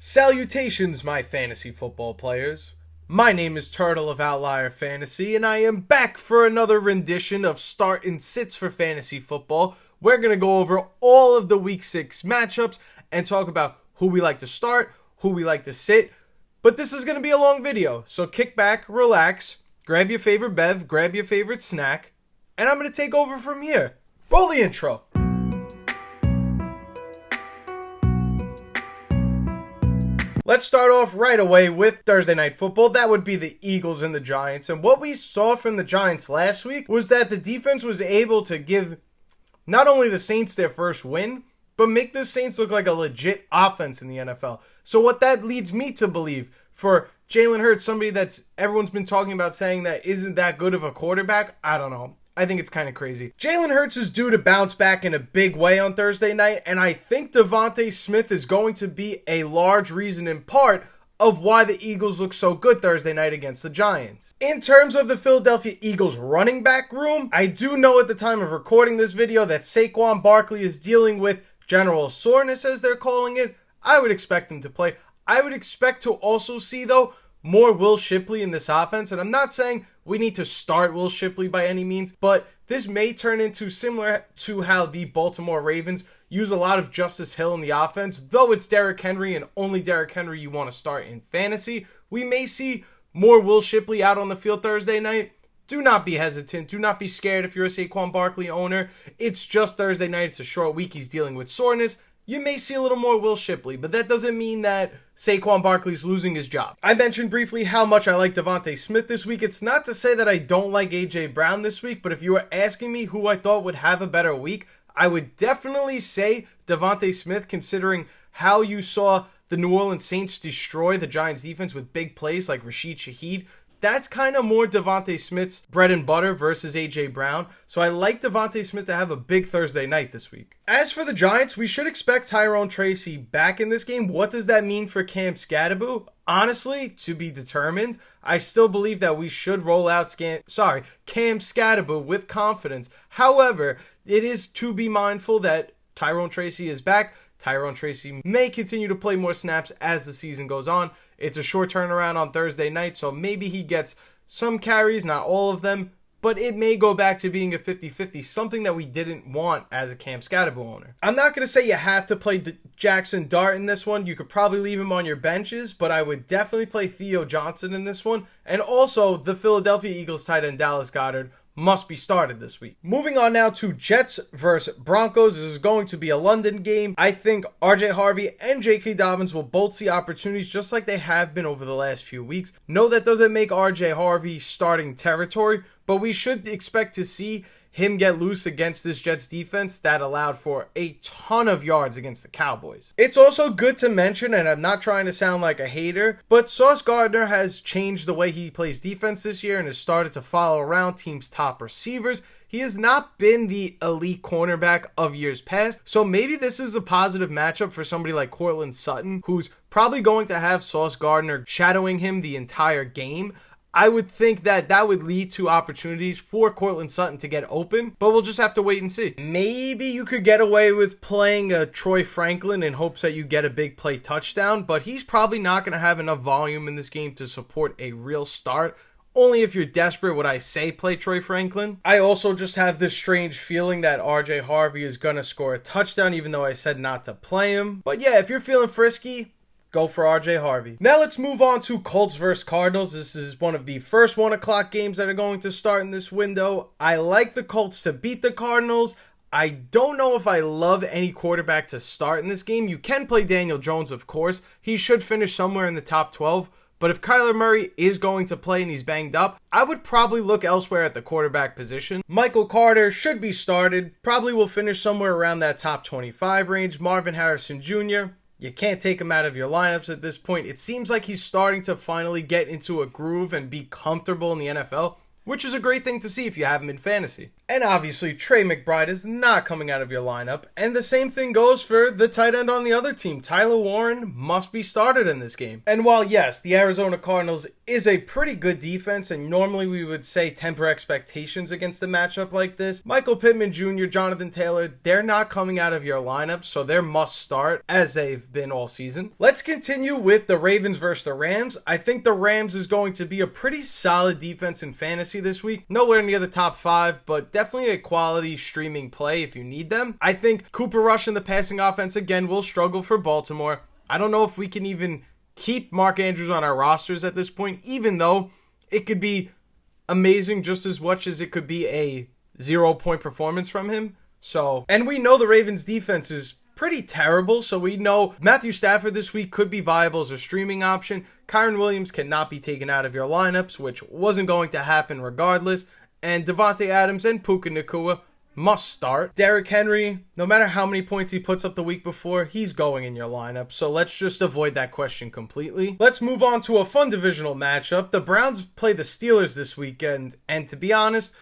Salutations, my fantasy football players. My name is Turtle of Outlier Fantasy, and I am back for another rendition of Start and Sits for Fantasy Football. We're going to go over all of the Week 6 matchups and talk about who we like to start, who we like to sit. But this is going to be a long video, so kick back, relax, grab your favorite bev, grab your favorite snack, and I'm going to take over from here. Roll the intro. Let's start off right away with Thursday Night Football. That would be the Eagles and the Giants. And what we saw from the Giants last week was that the defense was able to give not only the Saints their first win, but make the Saints look like a legit offense in the NFL. So what that leads me to believe for Jalen Hurts, somebody that's everyone's been talking about saying that isn't that good of a quarterback, I don't know. I think it's kind of crazy. Jalen Hurts is due to bounce back in a big way on Thursday night, and I think Devontae Smith is going to be a large reason in part of why the Eagles look so good Thursday night against the Giants. In terms of the Philadelphia Eagles running back room, I do know at the time of recording this video that Saquon Barkley is dealing with general soreness, as they're calling it. I would expect him to play. I would expect to also see, though, more Will Shipley in this offense, and I'm not saying we need to start Will Shipley by any means, but this may turn into similar to how the Baltimore Ravens use a lot of Justice Hill in the offense. Though it's Derrick Henry and only Derrick Henry you want to start in fantasy, we may see more Will Shipley out on the field Thursday night. Do not be hesitant. Do not be scared if you're a Saquon Barkley owner. It's just Thursday night. It's a short week. He's dealing with soreness. You may see a little more Will Shipley, but that doesn't mean that Saquon Barkley's losing his job. I mentioned briefly how much I like Devontae Smith this week. It's not to say that I don't like A.J. Brown this week, but if you were asking me who I thought would have a better week, I would definitely say Devontae Smith, considering how you saw the New Orleans Saints destroy the Giants defense with big plays like Rashid Shaheed. That's kind of more Devontae Smith's bread and butter versus A.J. Brown. So I like Devontae Smith to have a big Thursday night this week. As for the Giants, we should expect Tyrone Tracy back in this game. What does that mean for Cam Skattebo? Honestly, to be determined. I still believe that we should roll out Cam Skattebo with confidence. However, it is to be mindful that Tyrone Tracy is back. Tyrone Tracy may continue to play more snaps as the season goes on. It's a short turnaround on Thursday night, so maybe he gets some carries, not all of them, but it may go back to being a 50-50, something that we didn't want as a Cam Skattebo owner. I'm not going to say you have to play Jackson Dart in this one. You could probably leave him on your benches, but I would definitely play Theo Johnson in this one. And also, the Philadelphia Eagles tight end Dallas Goedert must be started this week. Moving on now to Jets versus Broncos. This is going to be a London game. I think RJ Harvey and J.K. Dobbins will both see opportunities just like they have been over the last few weeks. No, that doesn't make RJ Harvey starting territory, but we should expect to see him get loose against this Jets defense that allowed for a ton of yards against the Cowboys. It's also good to mention, and I'm not trying to sound like a hater, but Sauce Gardner has changed the way he plays defense this year and has started to follow around teams' top receivers. He has not been the elite cornerback of years past, so maybe this is a positive matchup for somebody like Courtland Sutton, who's probably going to have Sauce Gardner shadowing him the entire game. I would think that would lead to opportunities for Courtland Sutton to get open, but we'll just have to wait and see. Maybe you could get away with playing a Troy Franklin in hopes that you get a big play touchdown, but he's probably not going to have enough volume in this game to support a real start. Only if you're desperate would I say play Troy Franklin. I also just have this strange feeling that RJ Harvey is going to score a touchdown, even though I said not to play him. But yeah, if you're feeling frisky, go for RJ Harvey. Now let's move on to Colts versus Cardinals. This is one of the first 1 o'clock games that are going to start in this window. I like the Colts to beat the Cardinals. I don't know if I love any quarterback to start in this game. You can play Daniel Jones, of course. He should finish somewhere in the top 12. But if Kyler Murray is going to play and he's banged up, I would probably look elsewhere at the quarterback position. Michael Carter should be started. Probably will finish somewhere around that top 25 range. Marvin Harrison Jr., you can't take him out of your lineups at this point. It seems like he's starting to finally get into a groove and be comfortable in the NFL, which is a great thing to see if you have him in fantasy. And obviously, Trey McBride is not coming out of your lineup, and the same thing goes for the tight end on the other team. Tyler Warren must be started in this game. And while yes, the Arizona Cardinals is a pretty good defense, and normally we would say temper expectations against a matchup like this, Michael Pittman Jr., Jonathan Taylor, they're not coming out of your lineup, so they're must start, as they've been all season. Let's continue with the Ravens versus the Rams. I think the Rams is going to be a pretty solid defense in fantasy this week. Nowhere near the top 5, but definitely a quality streaming play if you need them. I think Cooper Rush and the passing offense again will struggle for Baltimore. I don't know if we can even keep Mark Andrews on our rosters at this point, even though it could be amazing just as much as it could be a 0-point performance from him. And we know the Ravens defense is pretty terrible, so we know Matthew Stafford this week could be viable as a streaming option. Kyron Williams cannot be taken out of your lineups, which wasn't going to happen regardless. And Devontae Adams and Puka Nacua must start. Derrick Henry, no matter how many points he puts up the week before, he's going in your lineup. So let's just avoid that question completely. Let's move on to a fun divisional matchup. The Browns play the Steelers this weekend. And to be honest,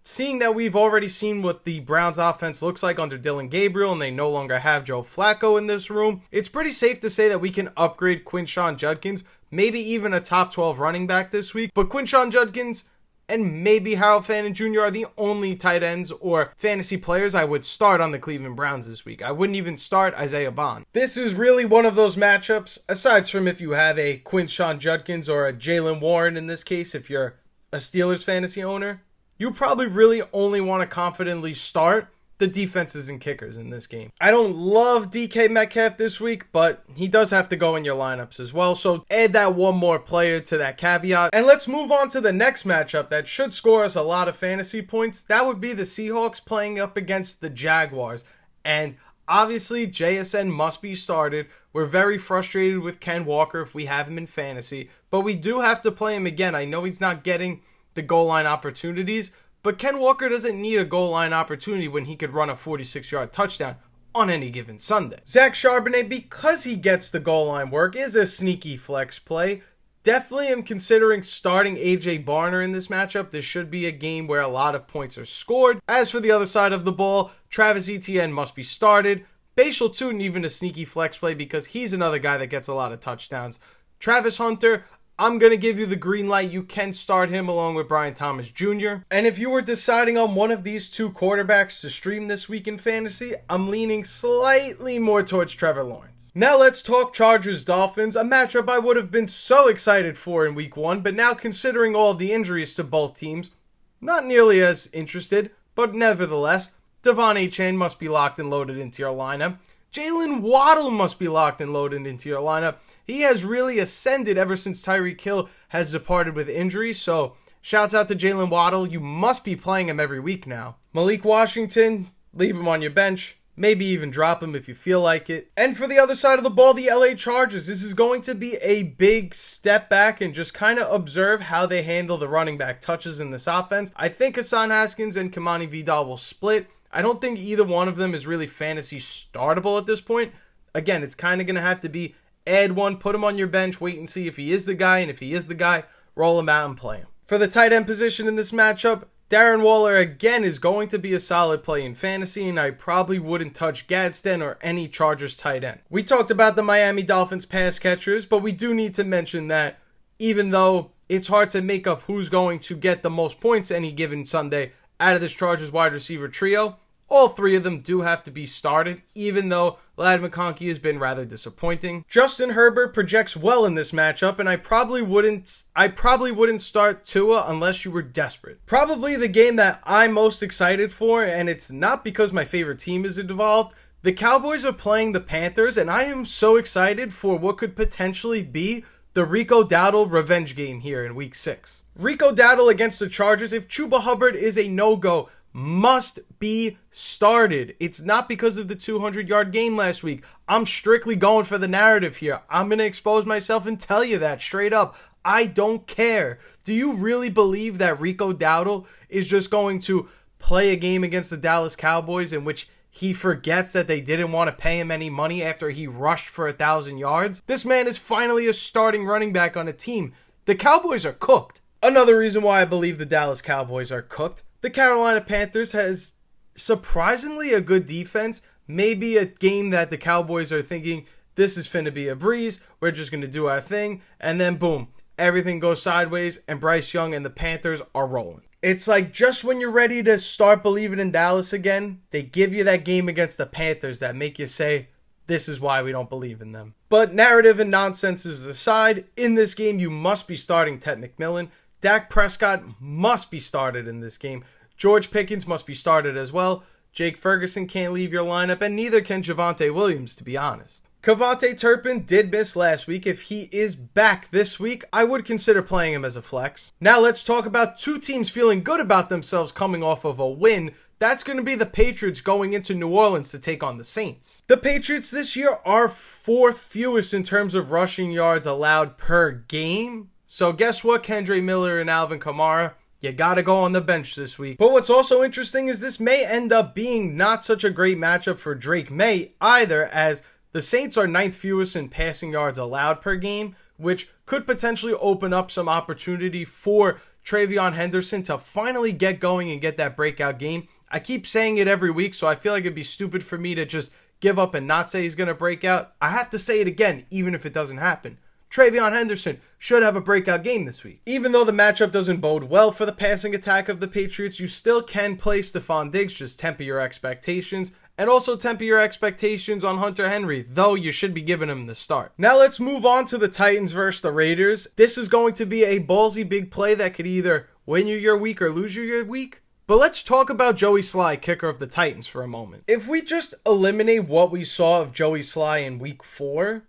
seeing that we've already seen what the Browns offense looks like under Dylan Gabriel and they no longer have Joe Flacco in this room, it's pretty safe to say that we can upgrade Quinshon Judkins, maybe even a top 12 running back this week. But Quinshon Judkins and maybe Harold Fannin Jr. are the only tight ends or fantasy players I would start on the Cleveland Browns this week. I wouldn't even start Isaiah Bond. This is really one of those matchups, aside from if you have a Quinshon Judkins or a Jaylen Warren in this case, if you're a Steelers fantasy owner, you probably really only want to confidently start the defenses and kickers in this game. I don't love DK Metcalf this week, but he does have to go in your lineups as well. So add that one more player to that caveat. And let's move on to the next matchup that should score us a lot of fantasy points. That would be the Seahawks playing up against the Jaguars. And obviously, JSN must be started. We're very frustrated with Ken Walker if we have him in fantasy, but we do have to play him again. I know he's not getting the goal line opportunities, but Ken Walker doesn't need a goal line opportunity when he could run a 46-yard touchdown on any given Sunday. Zach Charbonnet, because he gets the goal line work, is a sneaky flex play. Definitely am considering starting AJ Barner in this matchup. This should be a game where a lot of points are scored. As for the other side of the ball, Travis Etienne must be started. Bashal Tootin, even a sneaky flex play because he's another guy that gets a lot of touchdowns. Travis Hunter, I'm going to give you the green light. You can start him along with Brian Thomas Jr. And if you were deciding on one of these two quarterbacks to stream this week in fantasy, I'm leaning slightly more towards Trevor Lawrence. Now let's talk Chargers-Dolphins, a matchup I would have been so excited for in week 1, but now considering all of the injuries to both teams, not nearly as interested, but nevertheless, Devon Achane must be locked and loaded into your lineup. Jalen Waddle must be locked and loaded into your lineup. He has really ascended ever since Tyreek Hill has departed with injury, so shouts out to Jalen Waddle. You must be playing him every week now. Malik Washington, leave him on your bench. Maybe even drop him if you feel like it. And for the other side of the ball, the LA Chargers. This is going to be a big step back and just kind of observe how they handle the running back touches in this offense. I think Hassan Haskins and Kamani Vidal will split. I don't think either one of them is really fantasy startable at this point. Again, it's kind of going to have to be add one, put him on your bench, wait and see if he is the guy, and if he is the guy, roll him out and play him. For the tight end position in this matchup, Darren Waller again is going to be a solid play in fantasy, and I probably wouldn't touch Gadsden or any Chargers tight end. We talked about the Miami Dolphins pass catchers, but we do need to mention that even though it's hard to make up who's going to get the most points any given Sunday out of this Chargers wide receiver trio, all three of them do have to be started, even though Ladd McConkey has been rather disappointing. Justin Herbert projects well in this matchup, and I probably wouldn't start Tua unless you were desperate. Probably the game that I'm most excited for, and it's not because my favorite team is involved. The Cowboys are playing the Panthers, and I am so excited for what could potentially be the Rico Dowdle revenge game here in Week 6. Rico Dowdle against the Chargers, if Chuba Hubbard is a no-go, must be started. It's not because of the 200-yard game last week. I'm strictly going for the narrative here. I'm going to expose myself and tell you that straight up. I don't care. Do you really believe that Rico Dowdle is just going to play a game against the Dallas Cowboys in which he forgets that they didn't want to pay him any money after he rushed for 1,000 yards? This man is finally a starting running back on a team. The Cowboys are cooked. Another reason why I believe the Dallas Cowboys are cooked, the Carolina Panthers has surprisingly a good defense. Maybe a game that the Cowboys are thinking, this is finna be a breeze, we're just going to do our thing, and then boom, everything goes sideways, and Bryce Young and the Panthers are rolling. It's like just when you're ready to start believing in Dallas again, they give you that game against the Panthers that make you say, this is why we don't believe in them. But narrative and nonsenses aside, in this game you must be starting Ted McMillan. Dak Prescott must be started in this game. George Pickens must be started as well. Jake Ferguson can't leave your lineup, and neither can Javonte Williams, to be honest. Kavontae Turpin did miss last week. If he is back this week, I would consider playing him as a flex. Now let's talk about two teams feeling good about themselves coming off of a win. That's going to be the Patriots going into New Orleans to take on the Saints. The Patriots this year are fourth fewest in terms of rushing yards allowed per game. So guess what, Kendre Miller and Alvin Kamara? You gotta go on the bench this week. But what's also interesting is this may end up being not such a great matchup for Drake May either, as the Saints are ninth fewest in passing yards allowed per game, which could potentially open up some opportunity for Travion Henderson to finally get going and get that breakout game. I keep saying it every week, so I feel like it'd be stupid for me to just give up and not say he's going to break out. I have to say it again, even if it doesn't happen. Travion Henderson should have a breakout game this week. Even though the matchup doesn't bode well for the passing attack of the Patriots, you still can play Stephon Diggs, just temper your expectations. And also temper your expectations on Hunter Henry, though you should be giving him the start. Now let's move on to the Titans versus the Raiders. This is going to be a ballsy big play that could either win you your week or lose you your week. But let's talk about Joey Sly, kicker of the Titans, for a moment. If we just eliminate what we saw of Joey Sly in week 4,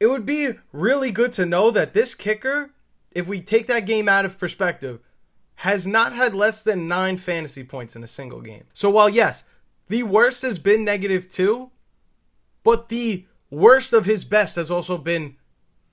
it would be really good to know that this kicker, if we take that game out of perspective, has not had less than 9 fantasy points in a single game. So while yes, the worst has been -2, but the worst of his best has also been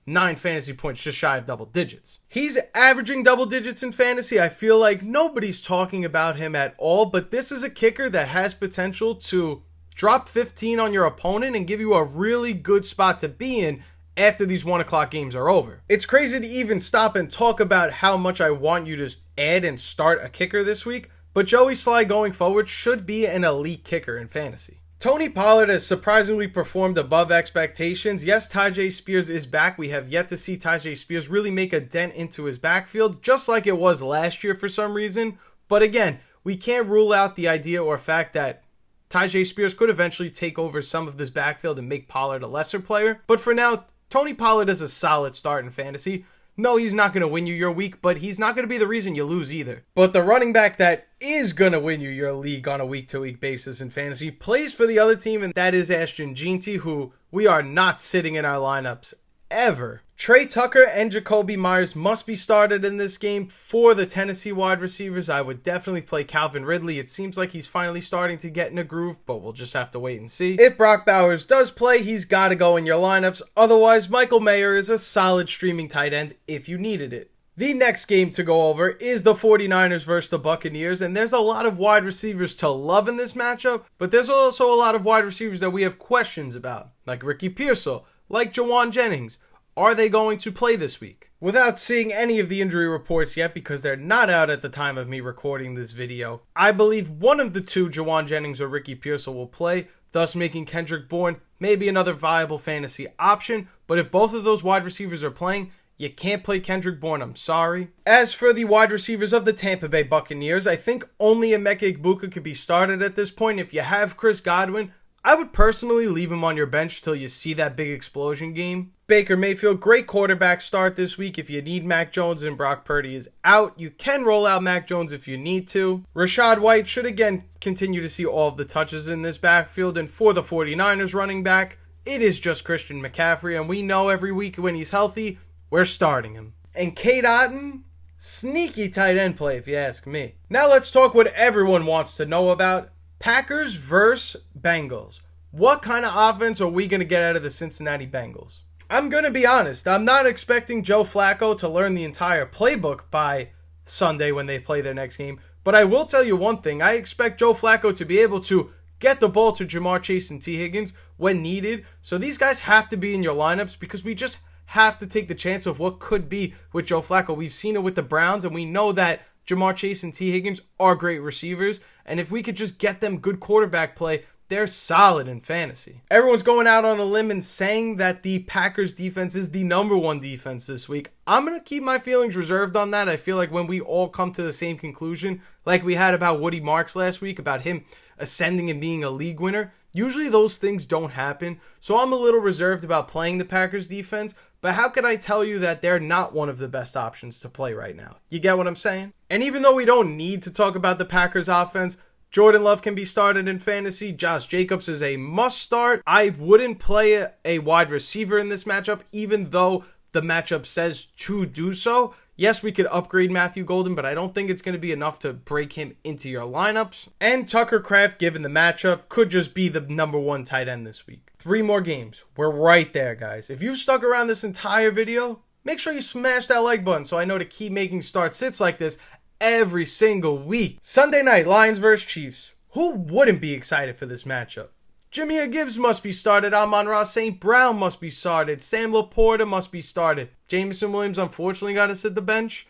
9 fantasy points, just shy of double digits. He's averaging double digits in fantasy. I feel like nobody's talking about him at all, but this is a kicker that has potential to drop 15 on your opponent and give you a really good spot to be in after these 1 o'clock games are over. It's crazy to even stop and talk about how much I want you to add and start a kicker this week, but Joey Sly going forward should be an elite kicker in fantasy. Tony Pollard has surprisingly performed above expectations. Yes, Tyjae Spears is back. We have yet to see Tyjae Spears really make a dent into his backfield, just like it was last year for some reason. But again, we can't rule out the idea or fact that Tyjae Spears could eventually take over some of this backfield and make Pollard a lesser player. But for now, Tony Pollard is a solid start in fantasy. No, he's not going to win you your week, but he's not going to be the reason you lose either. But the running back that is going to win you your league on a week-to-week basis in fantasy plays for the other team, and that is Ashton Jeanty, who we are not sitting in our lineups ever. Trey Tucker and Jacoby Myers must be started in this game. For the Tennessee wide receivers, I would definitely play Calvin Ridley. It seems like he's finally starting to get in a groove, but we'll just have to wait and see. If Brock Bowers does play, he's got to go in your lineups. Otherwise, Michael Mayer is a solid streaming tight end if you needed it. The next game to go over is the 49ers versus the Buccaneers, and there's a lot of wide receivers to love in this matchup, but there's also a lot of wide receivers that we have questions about, like Ricky Pearsall, like Jawan Jennings. Are they going to play this week? Without seeing any of the injury reports yet, because they're not out at the time of me recording this video, I believe one of the two, Jawan Jennings or Ricky Pearsall, will play, thus making Kendrick Bourne maybe another viable fantasy option. But if both of those wide receivers are playing, you can't play Kendrick Bourne, I'm sorry. As for the wide receivers of the Tampa Bay Buccaneers, I think only Emeka Egbuka could be started at this point. If you have Chris Godwin, I would personally leave him on your bench till you see that big explosion game. Baker Mayfield, great quarterback start this week. If you need Mac Jones and Brock Purdy is out, you can roll out Mac Jones if you need to. Rashad White should again continue to see all of the touches in this backfield. And for the 49ers running back, it is just Christian McCaffrey. And we know every week when he's healthy, we're starting him. And Cade Otton, sneaky tight end play if you ask me. Now let's talk what everyone wants to know about. Packers versus Bengals. What kind of offense are we going to get out of the Cincinnati Bengals? I'm going to be honest. I'm not expecting Joe Flacco to learn the entire playbook by Sunday when they play their next game. But I will tell you one thing. I expect Joe Flacco to be able to get the ball to Jamar Chase and T. Higgins when needed. So these guys have to be in your lineups because we just have to take the chance of what could be with Joe Flacco. We've seen it with the Browns, and we know that Jamar Chase and T. Higgins are great receivers, and if we could just get them good quarterback play, they're solid in fantasy. Everyone's going out on a limb and saying that the Packers defense is the number one defense this week. I'm going to keep my feelings reserved on that. I feel like when we all come to the same conclusion, like we had about Woody Marks last week, about him ascending and being a league winner, usually those things don't happen. So I'm a little reserved about playing the Packers defense, but how can I tell you that they're not one of the best options to play right now? You get what I'm saying? And even though we don't need to talk about the Packers offense, Jordan Love can be started in fantasy. Josh Jacobs is a must start. I wouldn't play a wide receiver in this matchup, even though the matchup says to do so. Yes, we could upgrade Matthew Golden, but I don't think it's going to be enough to break him into your lineups. And Tucker Kraft, given the matchup, could just be the number one tight end this week. 3 more games. We're right there, guys. If you've stuck around this entire video, make sure you smash that like button so I know to keep making start sits like this every single week. Sunday night, Lions vs. Chiefs. Who wouldn't be excited for this matchup? Jameer Gibbs must be started. Amon-Ra St. Brown must be started. Sam Laporta must be started. Jameson Williams unfortunately got to sit the bench.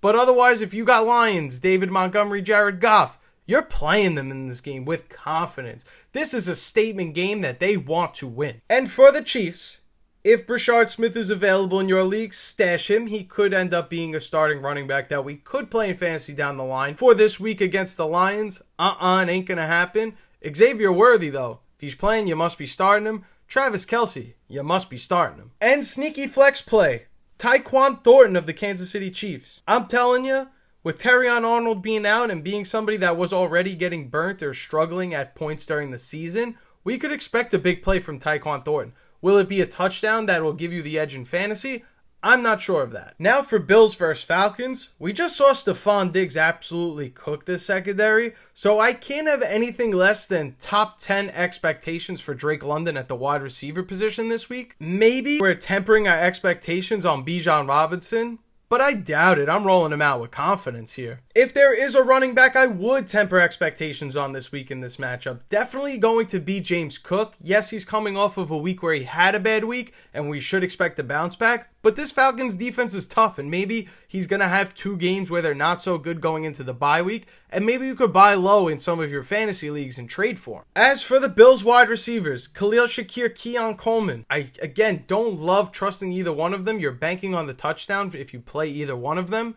But otherwise, if you got Lions, David Montgomery, Jared Goff, you're playing them in this game with confidence. This is a statement game that they want to win. And for the Chiefs, if Brashard Smith is available in your league, stash him. He could end up being a starting running back that we could play in fantasy down the line. For this week against the Lions, it ain't going to happen. Xavier Worthy, though, if he's playing, you must be starting him. Travis Kelce, you must be starting him. And sneaky flex play, Tyquan Thornton of the Kansas City Chiefs. I'm telling you, with Terrion Arnold being out and being somebody that was already getting burnt or struggling at points during the season, we could expect a big play from Tyquan Thornton. Will it be a touchdown that will give you the edge in fantasy? I'm not sure of that. Now for Bills versus Falcons. We just saw Stephon Diggs absolutely cook this secondary, so I can't have anything less than top 10 expectations for Drake London at the wide receiver position this week. Maybe we're tempering our expectations on Bijan Robinson, but I doubt it. I'm rolling him out with confidence here. If there is a running back, I would temper expectations on this week in this matchup. Definitely going to be James Cook. Yes, he's coming off of a week where he had a bad week, and we should expect a bounce back. But this Falcons defense is tough, and maybe he's going to have 2 games where they're not so good going into the bye week, and maybe you could buy low in some of your fantasy leagues and trade for him. As for the Bills wide receivers, Khalil Shakir, Keon Coleman. I, again, don't love trusting either one of them. You're banking on the touchdown if you play either one of them,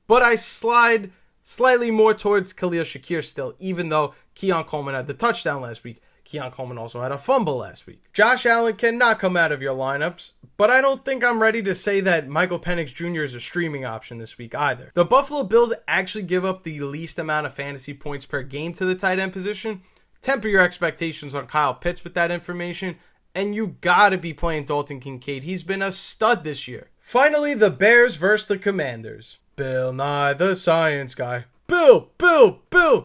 but I slide slightly more towards Khalil Shakir still, even though Keon Coleman had the touchdown last week. Keon Coleman also had a fumble last week. Josh Allen cannot come out of your lineups, but I don't think I'm ready to say that Michael Penix Jr. is a streaming option this week either. The Buffalo Bills actually give up the least amount of fantasy points per game to the tight end position. Temper your expectations on Kyle Pitts with that information, and you gotta be playing Dalton Kincaid. He's been a stud this year. Finally, the Bears versus the Commanders. Bill Nye the Science Guy. Bill!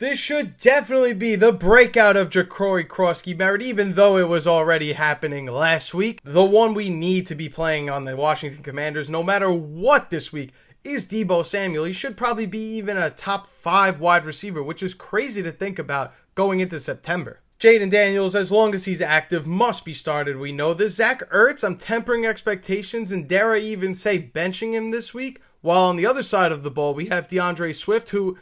This should definitely be the breakout of Jacory Krosky-Barrett, even though it was already happening last week. The one we need to be playing on the Washington Commanders, no matter what this week, is Deebo Samuel. He should probably be even a top 5 wide receiver, which is crazy to think about going into September. Jaden Daniels, as long as he's active, must be started. We know this. Zach Ertz, I'm tempering expectations, and dare I even say benching him this week. While on the other side of the ball, we have DeAndre Swift, who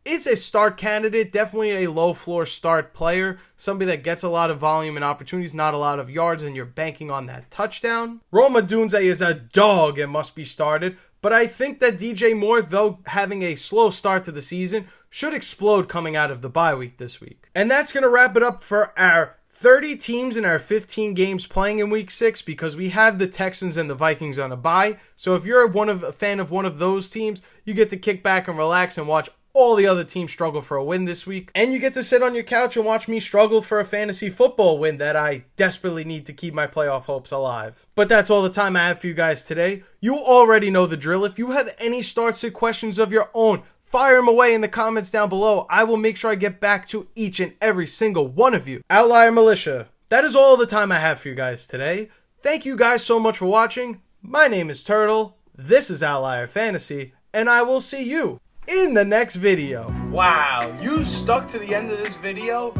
is a start candidate, definitely a low-floor start player, somebody that gets a lot of volume and opportunities, not a lot of yards, and you're banking on that touchdown. Rome Odunze is a dog and must be started, but I think that DJ Moore, though having a slow start to the season, should explode coming out of the bye week this week. And that's going to wrap it up for our 30 teams in our 15 games playing in week 6, because we have the Texans and the Vikings on a bye. So if you're a fan of one of those teams, you get to kick back and relax and watch all the other teams struggle for a win this week. And you get to sit on your couch and watch me struggle for a fantasy football win that I desperately need to keep my playoff hopes alive. But that's all the time I have for you guys today. You already know the drill. If you have any start-sit questions of your own, fire them away in the comments down below. I will make sure I get back to each and every single one of you. Outlier Militia, that is all the time I have for you guys today. Thank you guys so much for watching. My name is Turtle. This is Outlier Fantasy, and I will see you in the next video. Wow, you stuck to the end of this video?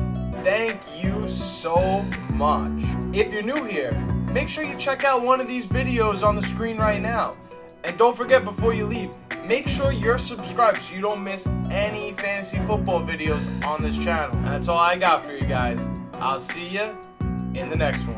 Thank you so much. If you're new here, make sure you check out one of these videos on the screen right now. And don't forget, before you leave, make sure you're subscribed so you don't miss any fantasy football videos on this channel. That's all I got for you guys. I'll see you in the next one.